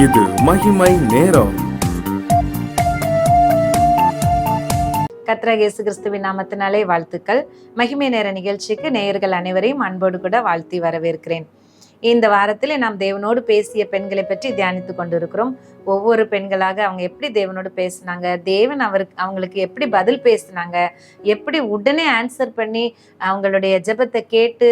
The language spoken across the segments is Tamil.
இது மகிமை நேரம். கர்த்தராகிய இயேசு கிறிஸ்துவின் நாமத்தினாலே வாழ்த்துக்கள். மகிமை நேர நிகழ்ச்சிக்கு நேயர்கள் அனைவரையும் அன்போடு கூட வாழ்த்தி வரவேற்கிறேன். இந்த வாரத்தில் நாம் தேவனோடு பேசிய பெண்களை பற்றி தியானித்து கொண்டிருக்கிறோம். ஒவ்வொரு பெண்களாக அவங்க எப்படி தேவனோடு பேசினாங்க, தேவன் அவங்களுக்கு எப்படி பதில் பேசினாங்க, எப்படி உடனே ஆன்சர் பண்ணி அவங்களுடைய ஜெபத்தை கேட்டு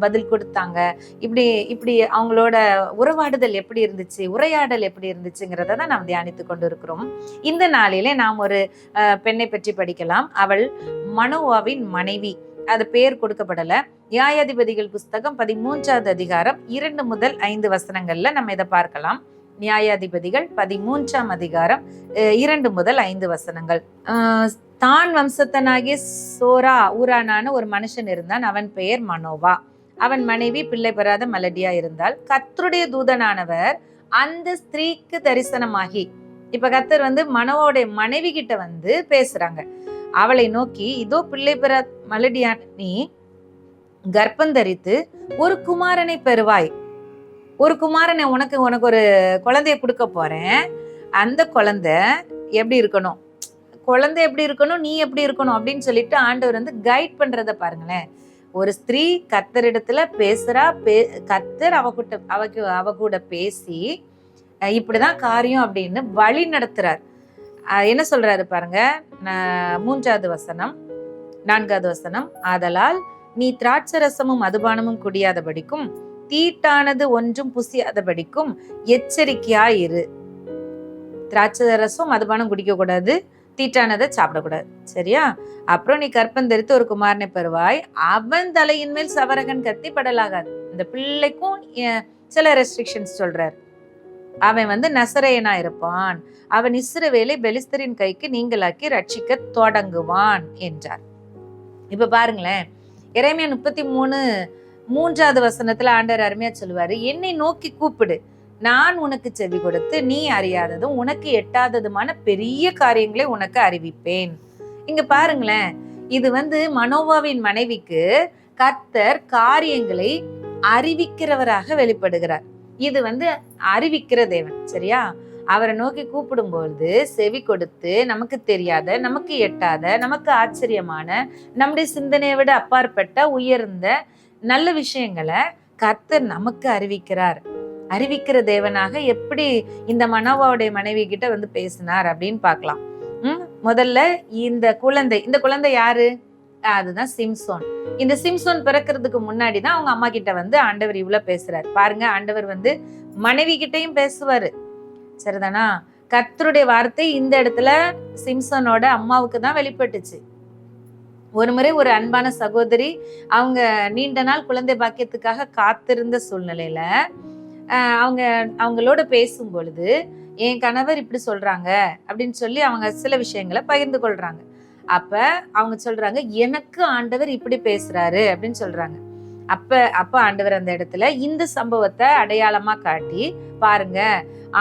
பதில் கொடுத்தாங்க, இப்படி அவங்களோட உறவாடுதல் எப்படி இருந்துச்சு, உரையாடல் எப்படி இருந்துச்சுங்கிறத தான் நாம் தியானித்து கொண்டு இருக்கிறோம். இந்த நாளிலே நாம் ஒரு பெண்ணை பற்றி படிக்கலாம். அவள் மனோவாவின் மனைவி. அது பேர் கொடுக்கப்படல. நியாயாதிபதிகள் புஸ்தகம் 13வது அதிகாரம் 2 முதல் 5 வசனங்கள்ல நம்ம இதை பார்க்கலாம். நியாயாதிபதிகள் 13ஆம் அதிகாரம் 2 முதல் 5 வசனங்கள். தான் வம்சத்தனாகிய சோரா ஊரானான ஒரு மனுஷன் இருந்தான். அவன் பெயர் மனோவா. அவன் மனைவி பிள்ளை பெறாத மலடியா இருந்தால் கர்த்தருடைய தூதனானவர் அந்த ஸ்திரீக்கு தரிசனமாகி, இப்ப கர்த்தர் மனோவோடைய மனைவி கிட்ட பேசுறாங்க. அவளை நோக்கி, இதோ பிள்ளை பெற மலடியான நீ கர்ப்பந்தரித்து ஒரு குமாரனை பெறுவாய். ஒரு குமாரனை உனக்கு ஒரு குழந்தைய கொடுக்க போறேன். அந்த குழந்தை எப்படி இருக்கணும், குழந்தை எப்படி இருக்கணும், நீ எப்படி இருக்கணும் அப்படின்னு சொல்லிட்டு ஆண்டவர் கைட் பண்றத பாருங்களேன். ஒரு ஸ்திரீ கர்த்தரிடத்துல பேசுறா. கர்த்தர் அவ கூட பேசி இப்படிதான் காரியம் அப்படின்னு வழி நடத்துறார். என்ன சொல்றாரு பாருங்க. 3வது வசனம் 4வது வசனம். ஆதலால் நீ திராட்சரசமும் மதுபானமும் குடியாதபடிக்கும் தீட்டானது ஒன்றும் புசியாதபடிக்கும் எச்சரிக்கையாயிரு. திராட்சரசம் மதுபானம் குடிக்க கூடாது, தீட்டானதை சாப்பிடக்கூடாது, சரியா? அப்புறம் நீ கற்பந்தரித்து ஒரு குமாரனை பெறுவாய். அவன் தலையின் மேல் சவரகன் கத்தி படலாகாது. இந்த பிள்ளைக்கும் சில ரெஸ்ட்ரிக்ஷன்ஸ் சொல்றாரு. அவன் நசரேயனா இருப்பான். அவன் இஸ்ரவேலை பெலிஸ்தரின் கைக்கு நீங்களாக்கி ரட்சிக்க தொடங்குவான் என்றார். இப்ப பாருங்களேன், எரேமியா 33:3வது வசனத்துல ஆண்டவர் அருமையா சொல்லுவாரு, என்னை நோக்கி கூப்பிடு, நான் உனக்கு செவி கொடுத்து நீ அறியாததும் உனக்கு எட்டாததுமான பெரிய காரியங்களை உனக்கு அறிவிப்பேன். இங்க பாருங்களேன், இது மனோவாவின் மனைவிக்கு கர்த்தர் காரியங்களை அறிவிக்கிறவராக வெளிப்படுகிறார். இது அறிவிக்கிற தேவன், சரியா? அவரை நோக்கி கூப்பிடும்பொழுது செவி கொடுத்து நமக்கு தெரியாத, நமக்கு எட்டாத, நமக்கு ஆச்சரியமான, நம்முடைய சிந்தனையை விட அப்பாற்பட்ட உயர்ந்த நல்ல விஷயங்களை கர்த்தர் நமக்கு அறிவிக்கிறார். அறிவிக்கிற தேவனாக எப்படி இந்த மனோவாவுடைய மனைவி கிட்ட பேசினார் அப்படின்னு பார்க்கலாம். முதல்ல இந்த குழந்தை யாரு? அதுதான் சிம்சோன். இந்த சிம்சோன் பிறக்கிறதுக்கு முன்னாடிதான் அவங்க அம்மா கிட்ட ஆண்டவர் இவ்வளவு பேசுறாரு பாருங்க. ஆண்டவர் மனைவி கிட்டையும் பேசுவாரு, சரிதானா? கர்த்தருடைய வார்த்தை இந்த இடத்துல சிம்சோனோட அம்மாவுக்கு தான் வெளிப்பட்டுச்சு. ஒரு முறை ஒரு அன்பான சகோதரி அவங்க நீண்ட நாள் குழந்தை பாக்கியத்துக்காக காத்திருந்த சூழ்நிலையில அவங்களோட பேசும் பொழுது, என் கணவர் இப்படி சொல்றாங்க அப்படின்னு சொல்லி அவங்க சில விஷயங்களை பகிர்ந்து கொள்றாங்க. அப்ப அவங்க சொல்றாங்க, எனக்கு ஆண்டவர் இப்படி பேசுறாரு அப்படின்னு சொல்றாங்க. அப்ப ஆண்டவர் அந்த இடத்துல இந்த சம்பவத்தை அடையாளமா காட்டி, பாருங்க,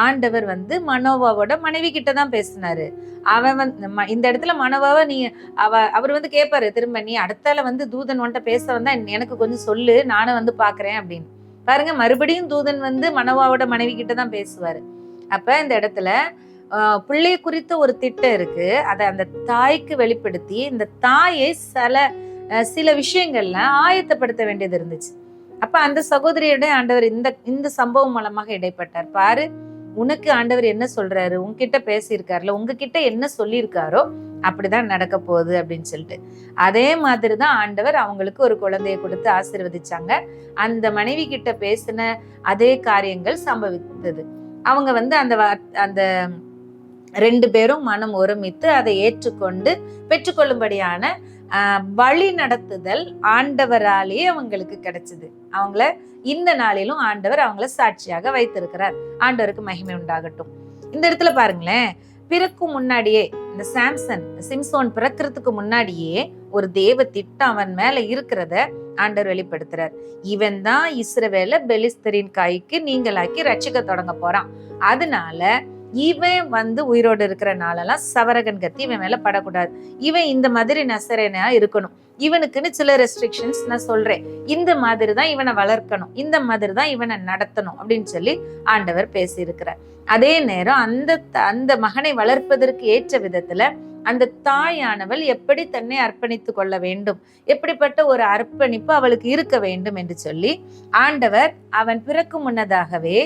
ஆண்டவர் மனோவாவோட மனைவி கிட்டதான் பேசினாரு. அவன் இந்த இடத்துல மனோவாவை அவர் கேட்பாரு திரும்ப, நீ அடுத்தால தூதன் உன்கிட்ட பேச வந்தா எனக்கு கொஞ்சம் சொல்லு, நானும் பாக்குறேன் அப்படின்னு. பாருங்க, மறுபடியும் தூதன் மனோவாவோட மனைவி கிட்டதான் பேசுவாரு. அப்ப இந்த இடத்துல பிள்ளைய குறித்த ஒரு திட்டம் இருக்கு. அதை அந்த தாய்க்கு வெளிப்படுத்தி இந்த தாயை சில விஷயங்கள்ல ஆயத்தப்படுத்த வேண்டியது இருந்துச்சு. அப்ப அந்த சகோதரியோட ஆண்டவர் இந்த சம்பவம் மூலமாக இடைப்பட்டார். பாரு, உனக்கு ஆண்டவர் என்ன சொல்றாரு, உங்ககிட்ட பேசியிருக்காருல, உங்ககிட்ட என்ன சொல்லியிருக்காரோ அப்படிதான் நடக்க போகுது அப்படின்னு சொல்லிட்டு, அதே மாதிரிதான் ஆண்டவர் அவங்களுக்கு ஒரு குழந்தையை கொடுத்து ஆசீர்வதிச்சாங்க. அந்த மனைவி கிட்ட பேசின அதே காரியங்கள் சம்பவித்தது. அவங்க அந்த 2 பேரும் மனம் ஒருமித்து அதை ஏற்றுக்கொண்டு பெற்றுக்கொள்ளும்படியான வழி நடத்துதல் ஆண்டவராலேயே அவங்களுக்கு கிடைச்சது. அவங்கள இந்த நாளிலும் ஆண்டவர் அவங்கள சாட்சியாக வைத்திருக்கிறார். ஆண்டவருக்கு மகிமை உண்டாகட்டும். இந்த இடத்துல பாருங்களேன், பிறக்கும் முன்னாடியே இந்த சிம்சோன் பிறக்கிறதுக்கு முன்னாடியே ஒரு தேவ திட்டம் அவன் மேல இருக்கிறத ஆண்டவர் வெளிப்படுத்துறார். இவன் தான் இஸ்ரவேல பெலிஸ்தரின் கைக்கு நீங்களாக்கி ரட்சிக்க தொடங்க போறான். அதனால இவன் உயிரோடு இருக்கிற நாளெல்லாம் சவரகன் கத்தி இவன் மேல படக்கூடாது, இவன் இந்த மாதிரி நசரேனா இருக்கணும், இவனுக்குன்னு சில ரெஸ்ட்ரிக்ஷன்ஸ் நான் சொல்றேன், இந்த மாதிரி தான் இவனை வளர்க்கணும், இந்த மாதிரி தான் இவனை நடத்தணும் அப்படின்னு சொல்லி ஆண்டவர் பேசி இருக்கிறார். அதே நேரம் அந்த மகனை வளர்ப்பதற்கு ஏற்ற விதத்துல அந்த தாயானவள் எப்படி தன்னை அர்ப்பணித்து கொள்ள வேண்டும், எப்படிப்பட்ட ஒரு அர்ப்பணிப்பு அவளுக்கு இருக்க வேண்டும் என்று சொல்லி ஆண்டவர் அவன் பிறக்கும் முன்னதாகவே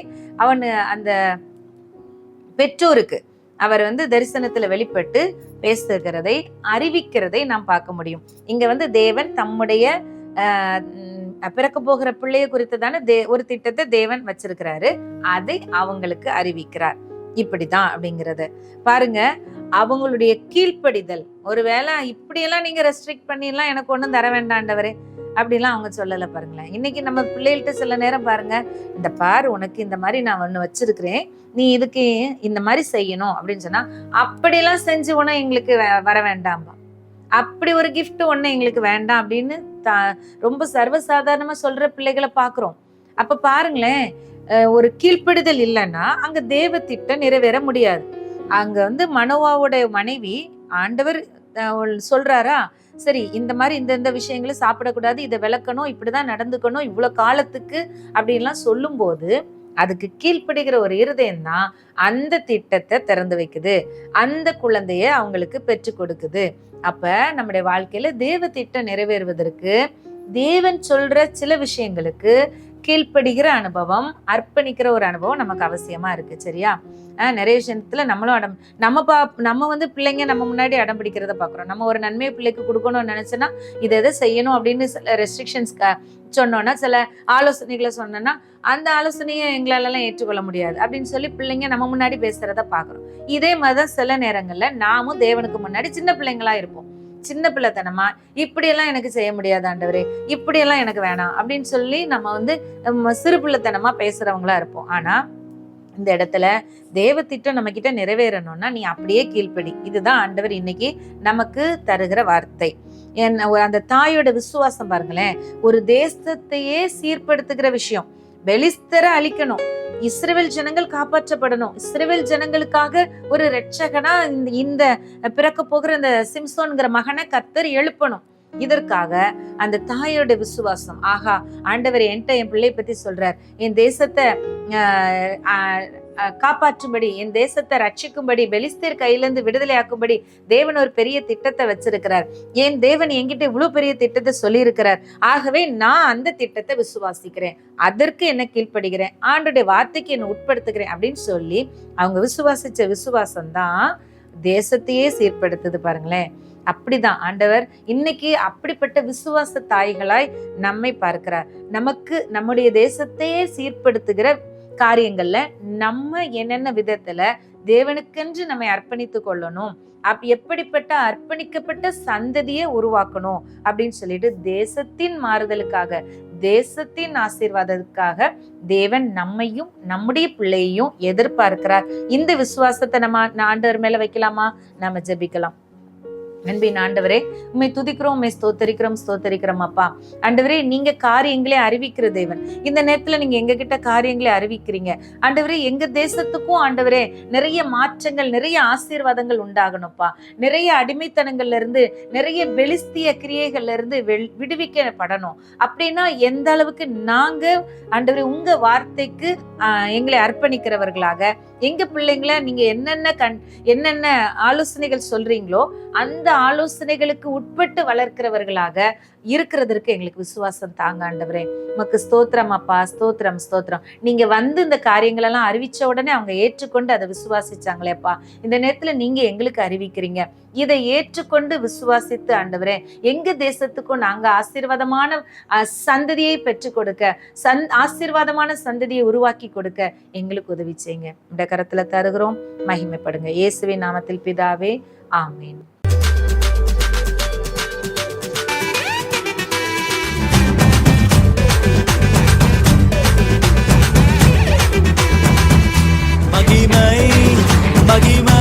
அவன் அந்த பெற்றோருக்கு அவர் தரிசனத்துல வெளிப்பட்டு பேசுகிறதை அறிவிக்கிறதை நாம் பார்க்க முடியும். இங்க தேவன் தம்முடைய பிறக்க போகிற பிள்ளைய குறித்துதான ஒரு திட்டத்தை தேவன் வச்சிருக்கிறாரு, அதை அவங்களுக்கு அறிவிக்கிறார். இப்படிதான் அப்படிங்கறது பாருங்க. அவங்களுடைய கீழ்ப்படிதல், ஒருவேளை இப்படியெல்லாம் நீங்க ரெஸ்ட்ரிக்ட் பண்ணிடலாம், எனக்கு ஒண்ணும் தர வேண்டாண்டவரே அப்படிலாம் அவங்க சொல்லல. பாருங்களேன், இன்னைக்கு நம்ம பிள்ளைகள்கிட்ட சில நேரம் பாருங்க, இந்த பாரு உனக்கு இந்த மாதிரி நான் ஒண்ணு வச்சிருக்கிறேன், நீ இதுக்கு இந்த மாதிரி செய்யணும் அப்படின்னு சொன்னா, அப்படிலாம் செஞ்சு உன எங்களுக்கு வர வேண்டாம்பா, அப்படி ஒரு கிஃப்ட் ஒண்ணு எங்களுக்கு வேண்டாம் அப்படின்னு ரொம்ப சர்வசாதாரணமா சொல்ற பிள்ளைகளை பாக்குறோம். அப்ப பாருங்களேன், ஒரு கீழ்ப்படிதல் இல்லைன்னா அங்க தேவ திட்டம் நிறைவேற முடியாது. அங்க மனோவாவுடைய மனைவி ஆண்டவர் சொல்றாரா, சரி இந்த மாதிரி இந்த விஷயங்களை சாப்பிடக்கூடாது, இதை விளக்கணும், இப்படிதான் நடந்துக்கணும் இவ்வளவு காலத்துக்கு அப்படின்லாம் சொல்லும் போது அதுக்கு கீழ்ப்படுகிற ஒரு இருதயம் தான் அந்த திட்டத்தை திறந்து வைக்குது, அந்த குழந்தைய அவங்களுக்கு பெற்று கொடுக்குது. அப்ப நம்முடைய வாழ்க்கையில தேவ திட்டம் நிறைவேறுவதற்கு தேவன் சொல்ற சில விஷயங்களுக்கு கீழ்ப்படுகிற அனுபவம், அர்ப்பணிக்கிற ஒரு அனுபவம் நமக்கு அவசியமா இருக்கு. சரியா? நிறைய விஷயத்துல நம்மளும் நம்ம பிள்ளைங்க நம்ம முன்னாடி அடம் பிடிக்கிறத பாக்குறோம். நம்ம ஒரு நன்மையை பிள்ளைக்கு கொடுக்கணும்னு நினைச்சோன்னா இதை எதை செய்யணும் அப்படின்னு சில ரெஸ்ட்ரிக்ஷன்ஸ் சொன்னோம்னா, சில ஆலோசனைகளை சொன்னோம்னா அந்த ஆலோசனையை எங்களால ஏற்றுக்கொள்ள முடியாது அப்படின்னு சொல்லி பிள்ளைங்க நம்ம முன்னாடி பேசுறத பாக்குறோம். இதே மாதிரிதான் சில நேரங்கள்ல நாமும் தேவனுக்கு முன்னாடி சின்ன பிள்ளைங்களா இருப்போம். சின்ன பிள்ளைத்தனமா இப்படியெல்லாம் எனக்கு செய்ய முடியாது ஆண்டவரே, இப்படியெல்லாம் எனக்கு வேணாம் அப்படின்னு சொல்லி நம்ம சிறு பிள்ளைத்தனமா பேசுறவங்களா இருப்போம். ஆனா இந்த இடத்துல தேவ திட்டம் நம்ம கிட்ட நிறைவேறணும்னா நீ அப்படியே கீழ்ப்படி. இதுதான் ஆண்டவர் இன்னைக்கு நமக்கு தருகிற வார்த்தை. அந்த தாயோட விசுவாசம் பாருங்களேன், ஒரு தேசத்தையே சீர்படுத்துகிற விஷயம். பெலிஸ்தர அழிக்கணும், இஸ்ரவேல் ஜனங்கள் காப்பாற்றப்படணும், இஸ்ரவேல் ஜனங்களுக்காக ஒரு இரட்சகனா இந்த பிறக்க போகிற இந்த சிம்சோன்கிற மகனை கர்த்தர் எழுப்பணும். இதற்காக அந்த தாயோட விசுவாசம், ஆஹா ஆண்டவர் என்கிட்ட என் பிள்ளை பத்தி சொல்றார், என் தேசத்தை காப்பாற்றும்படி, என் தேசத்தை ரட்சிக்கும்படி, பெலிஸ்தர் கையிலிருந்து விடுதலை ஆக்கும்படி தேவன் ஒரு பெரிய திட்டத்தை வச்சிருக்கிறார், என் தேவன் என்கிட்ட இவ்வளவு பெரிய திட்டத்தை சொல்லி இருக்கிறார், ஆகவே நான் அந்த திட்டத்தை விசுவாசிக்கிறேன், அதற்கு என்ன கீழ்ப்படுகிறேன், ஆண்டோடைய வார்த்தைக்கு என்ன உட்படுத்துகிறேன் அப்படின்னு சொல்லி அவங்க விசுவாசிச்ச விசுவாசம் தான் தேசத்தையே சீர்படுத்துது. பாருங்களேன், அப்படிதான் ஆண்டவர் இன்னைக்கு அப்படிப்பட்ட விசுவாச தாய்களாய் நம்மை பார்க்கிறார். நமக்கு நம்முடைய தேசத்தையே சீர்படுத்துகிற காரியங்கள்ல நம்ம என்னென்ன விதத்துல தேவனுக்கென்று நம்மை அர்ப்பணித்து கொள்ளணும், எப்படிப்பட்ட அர்ப்பணிக்கப்பட்ட சந்ததியை உருவாக்கணும் அப்படின்னு சொல்லிட்டு தேசத்தின் மாறுதலுக்காக, தேசத்தின் ஆசீர்வாதத்துக்காக தேவன் நம்மையும் நம்முடைய பிள்ளையையும் எதிர்பார்க்கிறார். இந்த விசுவாசத்தை நம்ம ஆண்டவர் மேல வைக்கலாமா? நம்ம ஜெபிக்கலாம். அன்பின் ஆண்டவரே, உண்மை துதிக்கிறோம், உண்மை ஸ்தோத்தரிக்கிறோம் அப்பா. ஆண்டவரே, நீங்க காரியங்களே அறிவிக்கிற தேவன். இந்த நேரத்துல நீங்க எங்க கிட்ட காரியங்களே அறிவிக்கிறீங்க ஆண்டவரே. எங்க தேசத்துக்கும் ஆண்டவரே நிறைய மாற்றங்கள், நிறைய ஆசீர்வாதங்கள் உண்டாகணும்ப்பா. நிறைய அடிமைத்தனங்கள்ல இருந்து, நிறைய பெலிஸ்திய கிரியைகள்ல இருந்து விடுவிக்கப்படணும். அப்படின்னா எந்த அளவுக்கு நாங்க ஆண்டவரே உங்க வார்த்தைக்கு எங்களை அர்ப்பணிக்கிறவர்களாக, எங்க பிள்ளைங்களை நீங்க என்னென்ன ஆலோசனைகள் சொல்றீங்களோ அந்த ஆலோசனைகளுக்கு உட்பட்டு வளர்க்கிறவர்களாக இருக்கிறதற்கு எங்களுக்கு விசுவாசம் தாங்க ஆண்டவரே. உமக்கு ஸ்தோத்திரம் அப்பா, ஸ்தோத்திரம். நீங்க இந்த காரியங்கள் எல்லாம் அறிவிச்ச உடனே அவங்க ஏற்றுக்கொண்டு அதை விசுவாசிச்சாங்களேப்பா. இந்த நேரத்துல நீங்க எங்களுக்கு அறிவிக்கிறீங்க, இதை ஏற்றுக்கொண்டு விசுவாசித்து ஆண்டவரே எங்க தேசத்துக்கும் நாங்க ஆசீர்வாதமான சந்ததியை பெற்றுக் கொடுக்க, ஆசீர்வாதமான சந்ததியை உருவாக்கி கொடுக்க எங்களுக்கு உதவி செய்யுங்க. இந்த கரத்துல தருகிறோம், மகிமைப்படுங்க. இயேசுவின் நாமத்தில் பிதாவே, ஆமீன். மகிமை